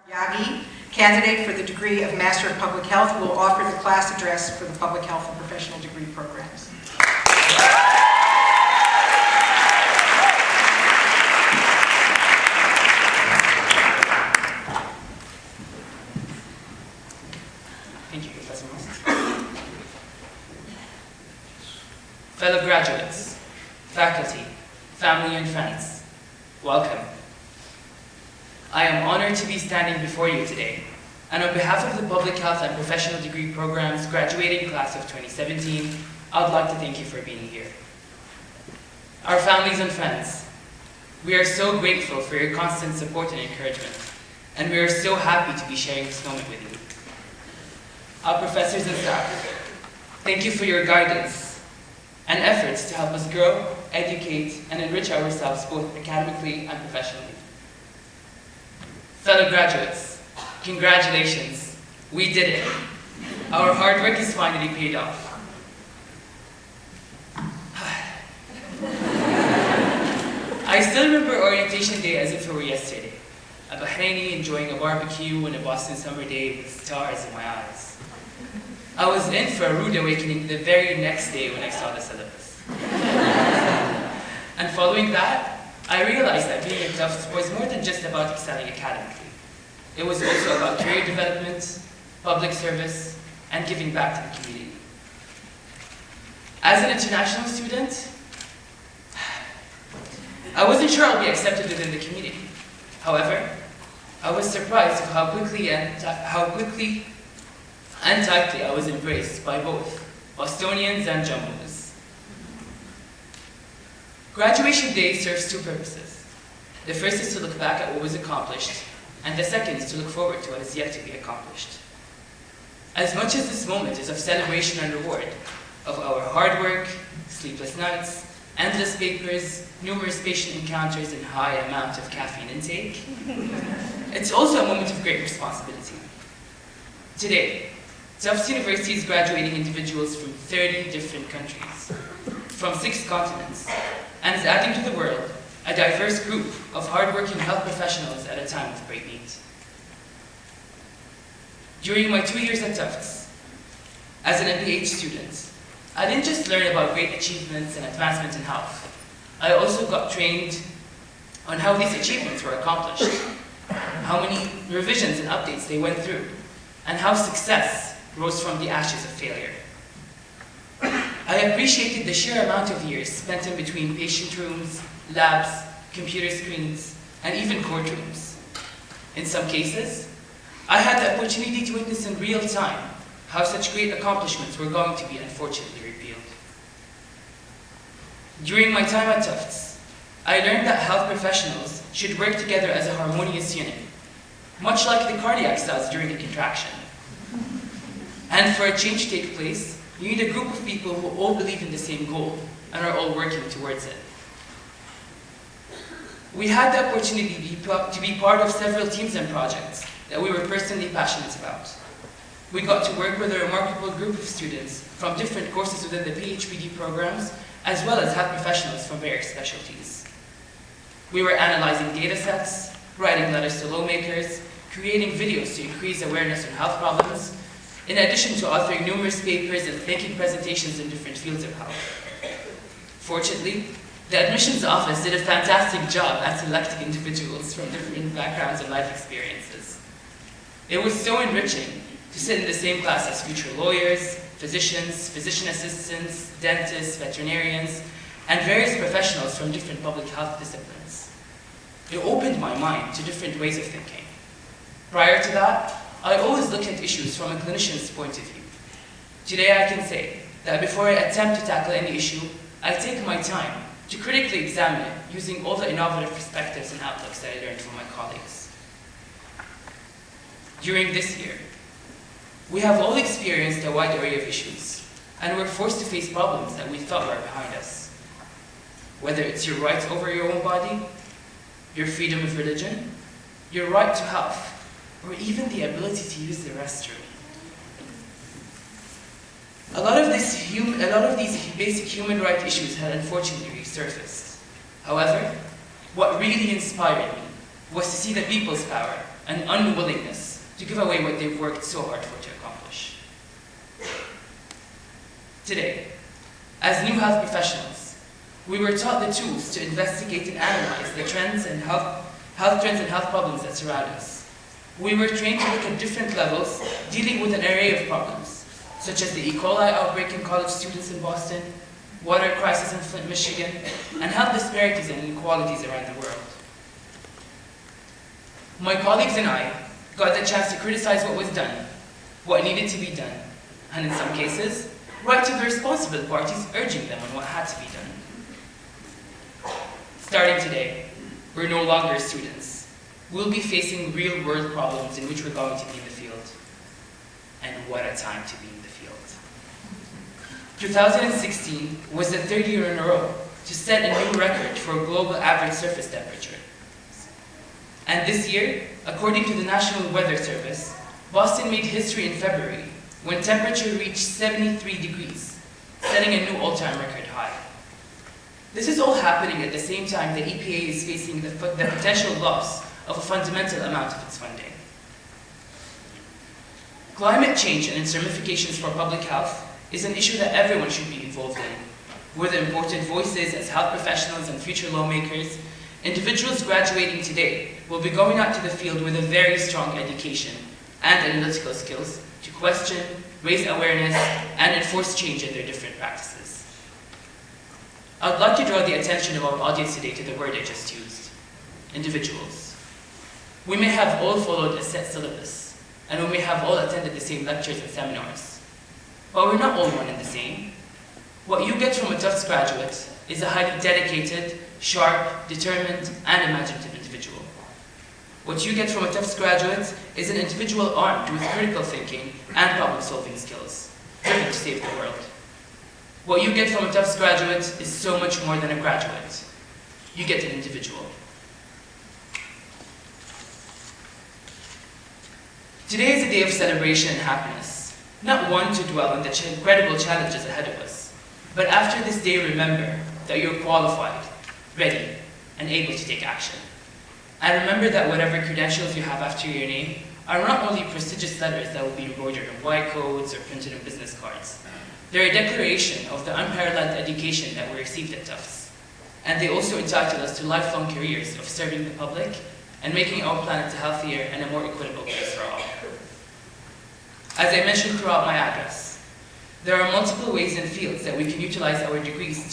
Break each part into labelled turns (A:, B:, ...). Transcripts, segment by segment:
A: Yaghi, candidate for the degree of Master of Public Health, will offer the class address for the Public Health and Professional Degree programs.
B: Thank you, Professor Moses. Fellow graduates, faculty, family, and friends, welcome. I am honored to be standing before you today, and on behalf of the Public Health and Professional Degree Program's graduating class of 2017, I would like to thank you for being here. Our families and friends, we are so grateful for your constant support and encouragement, and we are so happy to be sharing this moment with you. Our professors and staff, thank you for your guidance and efforts to help us grow, educate, and enrich ourselves both academically and professionally. Fellow graduates, congratulations, we did it. Our hard work is finally paid off. I still remember orientation day as if it were yesterday. A Bahraini enjoying a barbecue on a Boston summer day with stars in my eyes. I was in for a rude awakening the very next day when I saw the syllabus. And following that, I realized that being at Tufts was more than just about excelling academically. It was also about career development, public service, and giving back to the community. As an international student, I wasn't sure I'll be accepted within the community. However, I was surprised of how quickly and tightly I was embraced by both Bostonians and Jumbos. Graduation day serves two purposes. The first is to look back at what was accomplished, and the second is to look forward to what is yet to be accomplished. As much as this moment is of celebration and reward of our hard work, sleepless nights, endless papers, numerous patient encounters, and high amount of caffeine intake, it's also a moment of great responsibility. Today, Tufts University is graduating individuals from 30 different countries, from 6 continents, and is adding to the world a diverse group of hardworking health professionals at a time of great need. During my 2 years at Tufts, as an MPH student, I didn't just learn about great achievements and advancement in health. I also got trained on how these achievements were accomplished, how many revisions and updates they went through, and how success rose from the ashes of failure. I appreciated the sheer amount of years spent in between patient rooms, labs, computer screens, and even courtrooms. In some cases, I had the opportunity to witness in real time how such great accomplishments were going to be unfortunately repealed. During my time at Tufts, I learned that health professionals should work together as a harmonious unit, much like the cardiac cells during a contraction. And for a change to take place, you need a group of people who all believe in the same goal and are all working towards it. We had the opportunity to be part of several teams and projects that we were personally passionate about. We got to work with a remarkable group of students from different courses within the PHPD programs, as well as health professionals from various specialties. We were analyzing data sets, writing letters to lawmakers, creating videos to increase awareness on health problems, in addition to authoring numerous papers and making presentations in different fields of health. Fortunately, the admissions office did a fantastic job at selecting individuals from different backgrounds and life experiences. It was so enriching to sit in the same class as future lawyers, physicians, physician assistants, dentists, veterinarians, and various professionals from different public health disciplines. It opened my mind to different ways of thinking. Prior to that, I always looked at issues from a clinician's point of view. Today I can say that before I attempt to tackle any issue, I take my time to critically examine it using all the innovative perspectives and outlooks that I learned from my colleagues. During this year, we have all experienced a wide array of issues, and we're forced to face problems that we thought were behind us. Whether it's your rights over your own body, your freedom of religion, your right to health, or even the ability to use the restroom. A lot of these basic human rights issues had unfortunately resurfaced. However, what really inspired me was to see the people's power an unwillingness to give away what they've worked so hard for to accomplish. Today, as new health professionals, we were taught the tools to investigate and analyze the trends and health trends and health problems that surround us. We were trained to look at different levels, dealing with an array of problems, such as the E. coli outbreak in college students in Boston, water crisis in Flint, Michigan, and health disparities and inequalities around the world. My colleagues and I got the chance to criticize what was done, what needed to be done, and in some cases, write to the responsible parties urging them on what had to be done. Starting today, we're no longer students. We'll be facing real-world problems in which we're going to be in the field. And what a time to be in the field. 2016 was the third year in a row to set a new record for global average surface temperature. And this year, according to the National Weather Service, Boston made history in February when temperature reached 73 degrees, setting a new all-time record high. This is all happening at the same time the EPA is facing the potential loss of a fundamental amount of its funding. Climate change and its ramifications for public health is an issue that everyone should be involved in. We're the important voices as health professionals and future lawmakers. Individuals graduating today will be going out to the field with a very strong education and analytical skills to question, raise awareness, and enforce change in their different practices. I'd like to draw the attention of our audience today to the word I just used, individuals. We may have all followed a set syllabus, and we may have all attended the same lectures and seminars, but we're not all one and the same. What you get from a Tufts graduate is a highly dedicated, sharp, determined, and imaginative individual. What you get from a Tufts graduate is an individual armed with critical thinking and problem-solving skills, driven to save the world. What you get from a Tufts graduate is so much more than a graduate. You get an individual. Today is a day of celebration and happiness, not one to dwell on the incredible challenges ahead of us, but after this day remember that you're qualified, ready, and able to take action. And remember that whatever credentials you have after your name are not only prestigious letters that will be embroidered on white coats or printed on business cards. They're a declaration of the unparalleled education that we received at Tufts. And they also entitle us to lifelong careers of serving the public and making our planet a healthier and a more equitable place for all. As I mentioned throughout my address, there are multiple ways and fields that we can utilize our degrees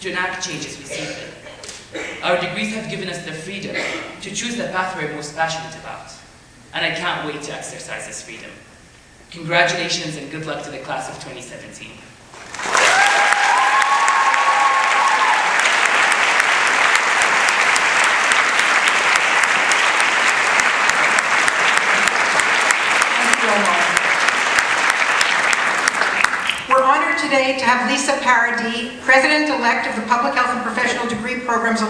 B: to enact changes we see fit. Our degrees have given us the freedom to choose the path we're most passionate about, and I can't wait to exercise this freedom. Congratulations and good luck to the class of 2017.
A: Thank you, Omar. We're honored today to have Lisa Paradis, President-elect of the Public Health and Professional Degree Programs